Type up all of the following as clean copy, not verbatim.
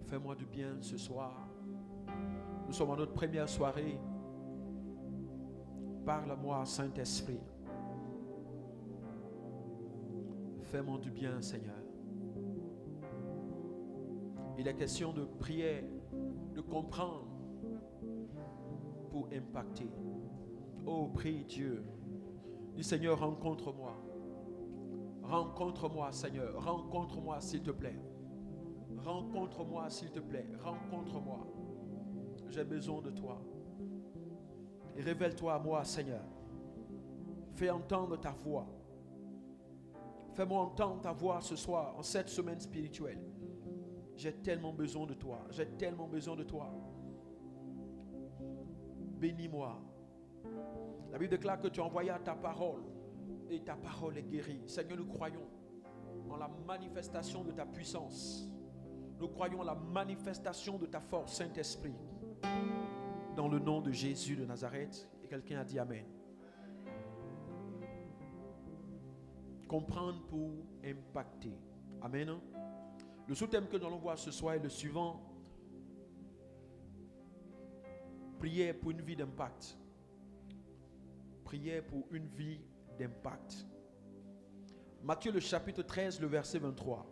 Fais-moi du bien ce soir. Nous sommes à notre première soirée. Parle-moi, Saint-Esprit. Fais-moi du bien, Seigneur. Il est question de prière, de comprendre pour impacter. Oh, prie Dieu. Dis, Seigneur, rencontre-moi. Rencontre-moi, Seigneur. Rencontre-moi, s'il te plaît. Rencontre-moi, s'il te plaît. Rencontre-moi. J'ai besoin de toi. Et révèle-toi à moi, Seigneur. Fais entendre ta voix. Fais-moi entendre ta voix ce soir, en cette semaine spirituelle. J'ai tellement besoin de toi. J'ai tellement besoin de toi. Bénis-moi. La Bible déclare que tu as envoyé ta parole. Et ta parole est guérie. Seigneur, nous croyons en la manifestation de ta puissance. Nous croyons en la manifestation de ta force, Saint-Esprit. Dans le nom de Jésus de Nazareth. Et quelqu'un a dit Amen. Comprendre pour impacter. Amen. Le sous-thème que nous allons voir ce soir est le suivant. Prière pour une vie d'impact. Prière pour une vie d'impact. Matthieu le chapitre 13, le verset 23.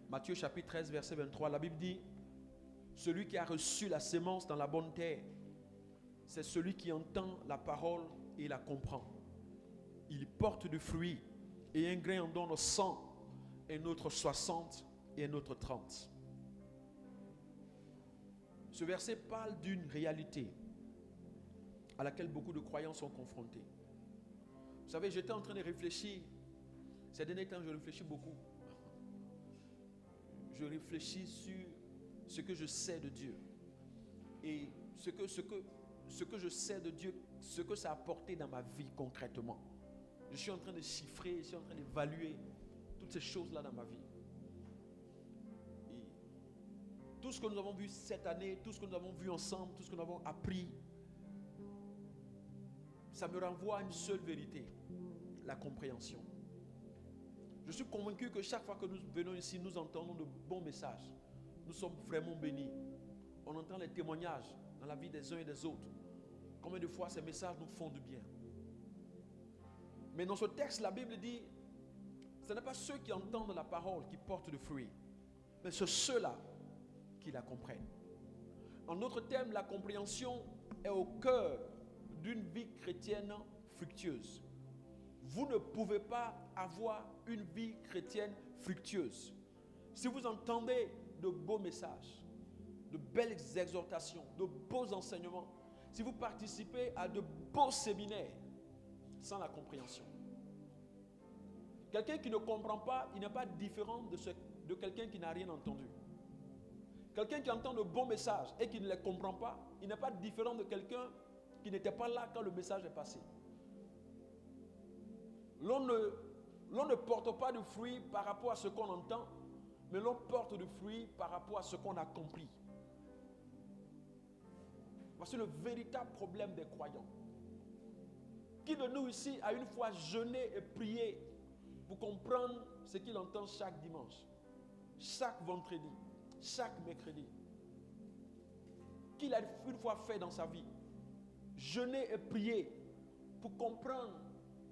Matthieu chapitre 13, verset 23. La Bible dit, celui qui a reçu la sémence dans la bonne terre, c'est celui qui entend la parole et la comprend. Il porte du fruit, et un grain en donne 100, un autre 60 et un autre 30. Ce verset parle d'une réalité à laquelle beaucoup de croyants sont confrontés. Vous savez, j'étais en train de réfléchir. Ces derniers temps, je réfléchis beaucoup. Je réfléchis sur ce que je sais de Dieu. Et ce que je sais de Dieu, ce que ça a apporté dans ma vie concrètement. Je suis en train de chiffrer, je suis en train d'évaluer toutes ces choses-là dans ma vie. Et tout ce que nous avons vu cette année, tout ce que nous avons vu ensemble, tout ce que nous avons appris, ça me renvoie à une seule vérité, la compréhension. Je suis convaincu que chaque fois que nous venons ici, nous entendons de bons messages. Nous sommes vraiment bénis. On entend les témoignages dans la vie des uns et des autres. Combien de fois ces messages nous font du bien. Mais dans ce texte, la Bible dit, ce n'est pas ceux qui entendent la parole qui portent du fruit, mais c'est ceux-là qui la comprennent. En d'autres termes, la compréhension est au cœur d'une vie chrétienne fructueuse. Vous ne pouvez pas avoir une vie chrétienne fructueuse si vous entendez de beaux messages, de belles exhortations, de beaux enseignements, si vous participez à de beaux séminaires sans la compréhension. Quelqu'un qui ne comprend pas, il n'est pas différent de quelqu'un qui n'a rien entendu. Quelqu'un qui entend de bons messages et qui ne les comprend pas, il n'est pas différent de quelqu'un qui n'était pas là quand le message est passé. L'on ne porte pas de fruits par rapport à ce qu'on entend, mais l'on porte de fruits par rapport à ce qu'on accomplit. Voici le véritable problème des croyants. Qui de nous ici a une fois jeûné et prié pour comprendre ce qu'il entend chaque dimanche, chaque vendredi, chaque mercredi? Qui l'a une fois fait dans sa vie? Jeûner et prier pour comprendre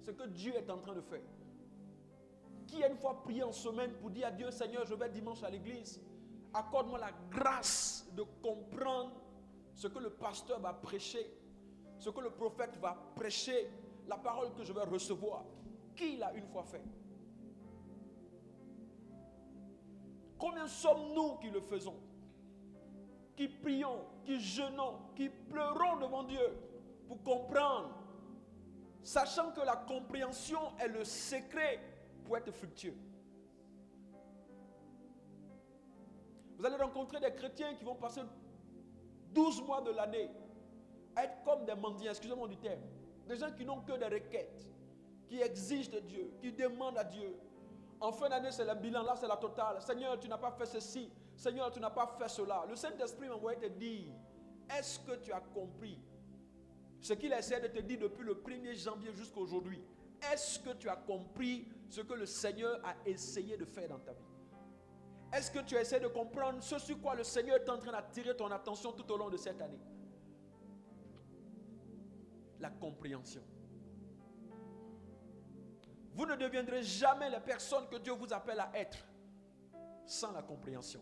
ce que Dieu est en train de faire. Qui a une fois prié en semaine pour dire à Dieu, Seigneur, je vais dimanche à l'église, accorde-moi la grâce de comprendre ce que le pasteur va prêcher, ce que le prophète va prêcher, la parole que je vais recevoir. Qui l'a une fois fait? Combien sommes-nous qui le faisons? Qui prions, qui jeûnons, qui pleurons devant Dieu pour comprendre, sachant que la compréhension est le secret pour être fructueux. Vous allez rencontrer des chrétiens qui vont passer 12 mois de l'année à être comme des mendiants, excusez-moi du terme, des gens qui n'ont que des requêtes, qui exigent de Dieu, qui demandent à Dieu. En fin d'année, c'est le bilan, là c'est la totale. Seigneur, tu n'as pas fait ceci. Seigneur, tu n'as pas fait cela. Le Saint-Esprit m'a envoyé te dire, est-ce que tu as compris ce qu'il essaie de te dire depuis le 1er janvier jusqu'à aujourd'hui? Est-ce que tu as compris ce que le Seigneur a essayé de faire dans ta vie? Est-ce que tu essaies de comprendre ce sur quoi le Seigneur est en train d'attirer ton attention tout au long de cette année? La compréhension. Vous ne deviendrez jamais les personnes que Dieu vous appelle à être sans la compréhension.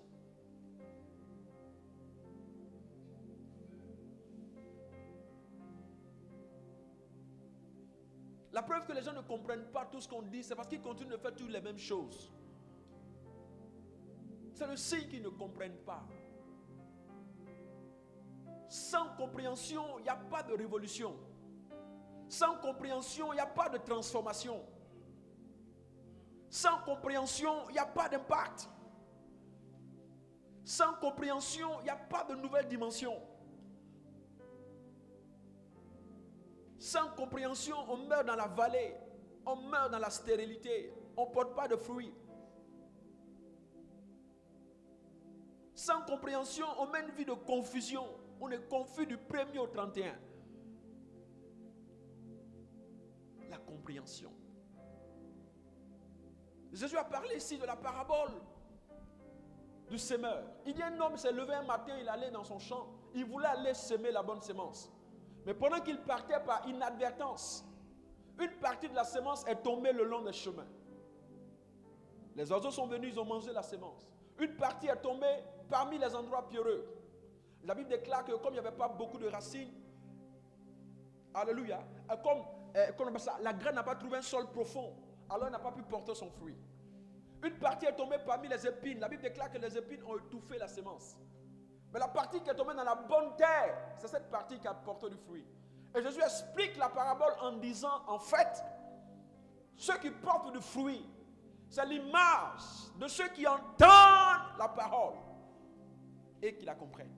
La preuve que les gens ne comprennent pas tout ce qu'on dit, c'est parce qu'ils continuent de faire toutes les mêmes choses. C'est le signe qu'ils ne comprennent pas. Sans compréhension, il n'y a pas de révolution. Sans compréhension, il n'y a pas de transformation. Sans compréhension, il n'y a pas d'impact. Sans compréhension, il n'y a pas de nouvelle dimension. Sans compréhension, on meurt dans la vallée, on meurt dans la stérilité, on ne porte pas de fruits. Sans compréhension, on mène une vie de confusion. On est confus du 1er au 31. La compréhension. Jésus a parlé ici de la parabole du semeur. Il y a un homme qui s'est levé un matin, il allait dans son champ, il voulait aller semer la bonne semence. Mais pendant qu'il partait par inadvertance, une partie de la semence est tombée le long des chemins. Les oiseaux sont venus, ils ont mangé la semence. Une partie est tombée parmi les endroits pierreux. La Bible déclare que comme il n'y avait pas beaucoup de racines, alléluia, comme ça, la graine n'a pas trouvé un sol profond, alors elle n'a pas pu porter son fruit. Une partie est tombée parmi les épines. La Bible déclare que les épines ont étouffé la semence. Mais la partie qui est tombée dans la bonne terre, c'est cette partie qui a porté du fruit. Et Jésus explique la parabole en disant, en fait, ceux qui portent du fruit, c'est l'image de ceux qui entendent la parole et qui la comprennent.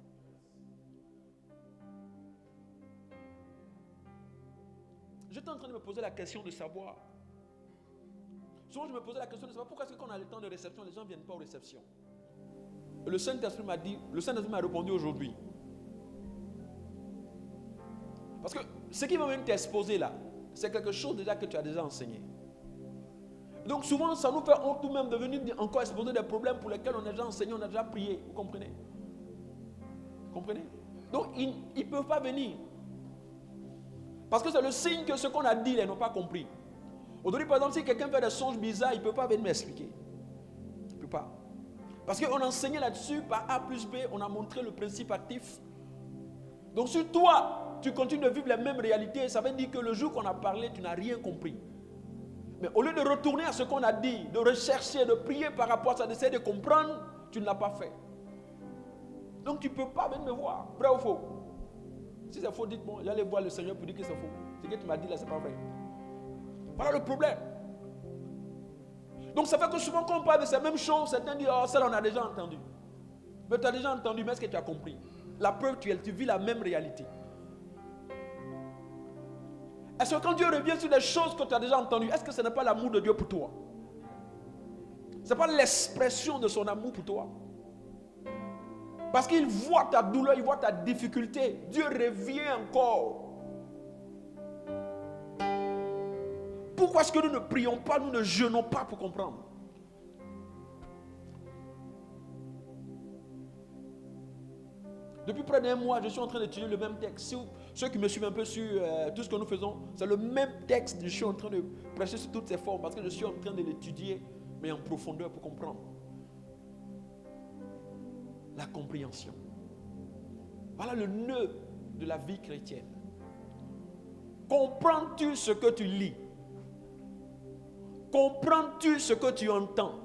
J'étais en train de me poser la question de savoir. Souvent je me posais la question de savoir pourquoi est-ce que quand on a le temps de réception, les gens ne viennent pas aux réceptions. Le Saint-Esprit m'a dit, le Saint-Esprit m'a répondu aujourd'hui. Parce que ce qui va même t'exposer là, c'est quelque chose déjà que tu as déjà enseigné. Donc souvent, ça nous fait honte tout même de venir encore exposer des problèmes pour lesquels on a déjà enseigné, on a déjà prié. Vous comprenez? Vous comprenez? Donc ils ne peuvent pas venir. Parce que c'est le signe que ce qu'on a dit, ils n'ont pas compris. Aujourd'hui, par exemple, si quelqu'un fait des songes bizarres, il ne peut pas venir m'expliquer. Il ne peut pas. Parce qu'on a enseigné là-dessus, par A plus B, on a montré le principe actif. Donc si toi, tu continues de vivre les mêmes réalités, ça veut dire que le jour qu'on a parlé, tu n'as rien compris. Mais au lieu de retourner à ce qu'on a dit, de rechercher, de prier par rapport à ça, d'essayer de comprendre, tu ne l'as pas fait. Donc tu ne peux pas venir me voir. Vrai ou faux? Si c'est faux, dites-moi. J'allais voir le Seigneur pour dire que c'est faux. Ce que tu m'as dit là, ce n'est pas vrai. Voilà le problème. Donc ça fait que souvent quand on parle de ces mêmes choses, certains disent, oh, ça on a déjà entendu. Mais tu as déjà entendu, mais est-ce que tu as compris? La preuve, tu vis la même réalité. Est-ce que quand Dieu revient sur des choses que tu as déjà entendues, est-ce que ce n'est pas l'amour de Dieu pour toi? Ce n'est pas l'expression de son amour pour toi. Parce qu'il voit ta douleur, il voit ta difficulté. Dieu revient encore. Pourquoi est-ce que nous ne prions pas, nous ne jeûnons pas pour comprendre? Depuis près d'un mois, je suis en train d'étudier le même texte. Si ceux qui me suivent un peu sur tout ce que nous faisons, c'est le même texte. Je suis en train de prêcher sur toutes ces formes parce que je suis en train de l'étudier, mais en profondeur pour comprendre. La compréhension. Voilà le nœud de la vie chrétienne. Comprends-tu ce que tu lis? Comprends-tu ce que tu entends?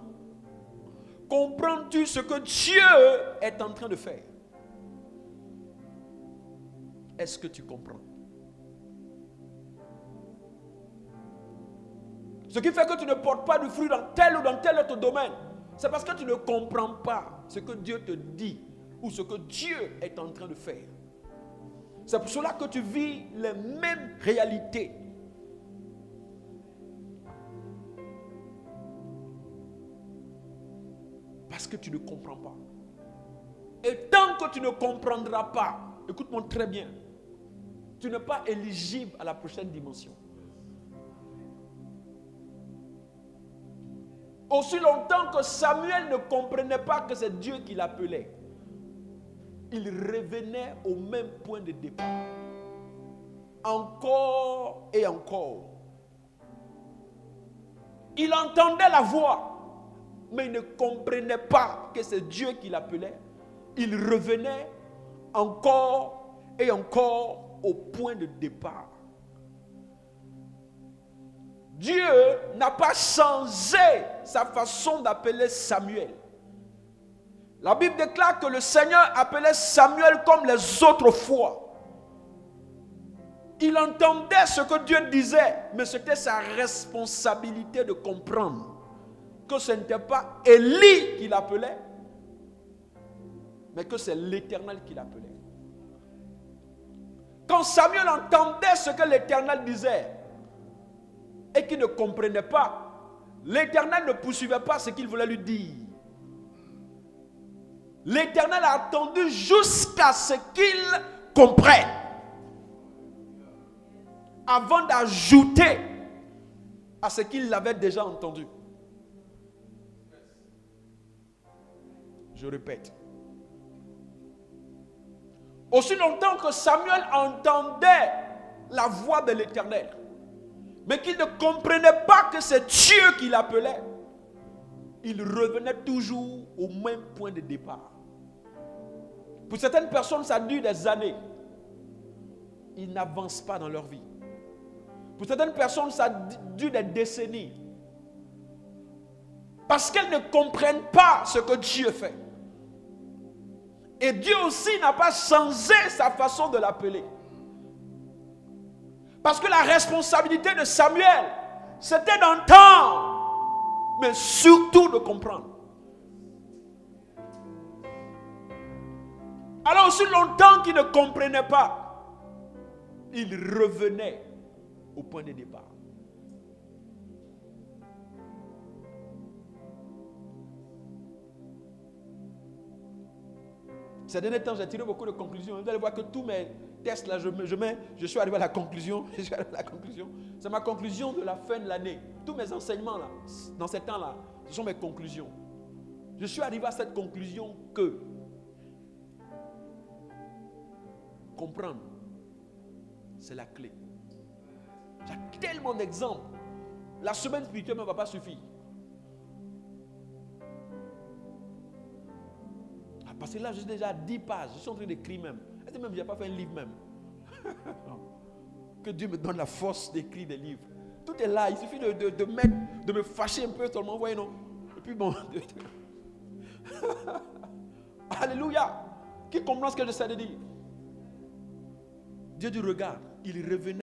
Comprends-tu ce que Dieu est en train de faire? Est-ce que tu comprends? Ce qui fait que tu ne portes pas de fruit dans tel ou dans tel autre domaine, c'est parce que tu ne comprends pas ce que Dieu te dit ou ce que Dieu est en train de faire. C'est pour cela que tu vis les mêmes réalités. Parce que tu ne comprends pas. Et tant que tu ne comprendras pas, écoute-moi très bien, tu n'es pas éligible à la prochaine dimension. Aussi longtemps que Samuel ne comprenait pas que c'est Dieu qui l'appelait, il revenait au même point de départ. Encore et encore. Il entendait la voix, mais il ne comprenait pas que c'est Dieu qui l'appelait. Il revenait encore et encore au point de départ. Dieu n'a pas changé sa façon d'appeler Samuel. La Bible déclare que le Seigneur appelait Samuel comme les autres fois. Il entendait ce que Dieu disait, mais c'était sa responsabilité de comprendre que ce n'était pas Élie qui l'appelait, mais que c'est l'Éternel qui l'appelait. Quand Samuel entendait ce que l'Éternel disait et qu'il ne comprenait pas, l'Éternel ne poursuivait pas ce qu'il voulait lui dire. L'Éternel a attendu jusqu'à ce qu'il comprenne avant d'ajouter à ce qu'il avait déjà entendu. Je répète. Aussi longtemps que Samuel entendait la voix de l'Éternel, mais qu'il ne comprenait pas que c'est Dieu qui l'appelait, il revenait toujours au même point de départ. Pour certaines personnes, ça dure des années. Ils n'avancent pas dans leur vie. Pour certaines personnes, ça dure des décennies. Parce qu'elles ne comprennent pas ce que Dieu fait. Et Dieu aussi n'a pas changé sa façon de l'appeler. Parce que la responsabilité de Samuel, c'était d'entendre, mais surtout de comprendre. Alors aussi longtemps qu'il ne comprenait pas, il revenait au point de départ. Ces derniers temps, j'ai tiré beaucoup de conclusions. Vous allez voir que tous mes tests là, je suis arrivé à la conclusion. C'est ma conclusion de la fin de l'année. Tous mes enseignements là, dans ces temps-là, ce sont mes conclusions. Je suis arrivé à cette conclusion que comprendre, c'est la clé. J'ai tellement d'exemples. La semaine spirituelle ne va pas suffire. Parce que là, j'ai déjà 10 pages. Je suis en train d'écrire même. Et même, je n'ai pas fait un livre même. Que Dieu me donne la force d'écrire des livres. Tout est là. Il suffit de me fâcher un peu seulement. Voyez, non? Et puis bon. Alléluia. Qui comprend ce que j'essaie de dire? Dieu du regard. Il revenait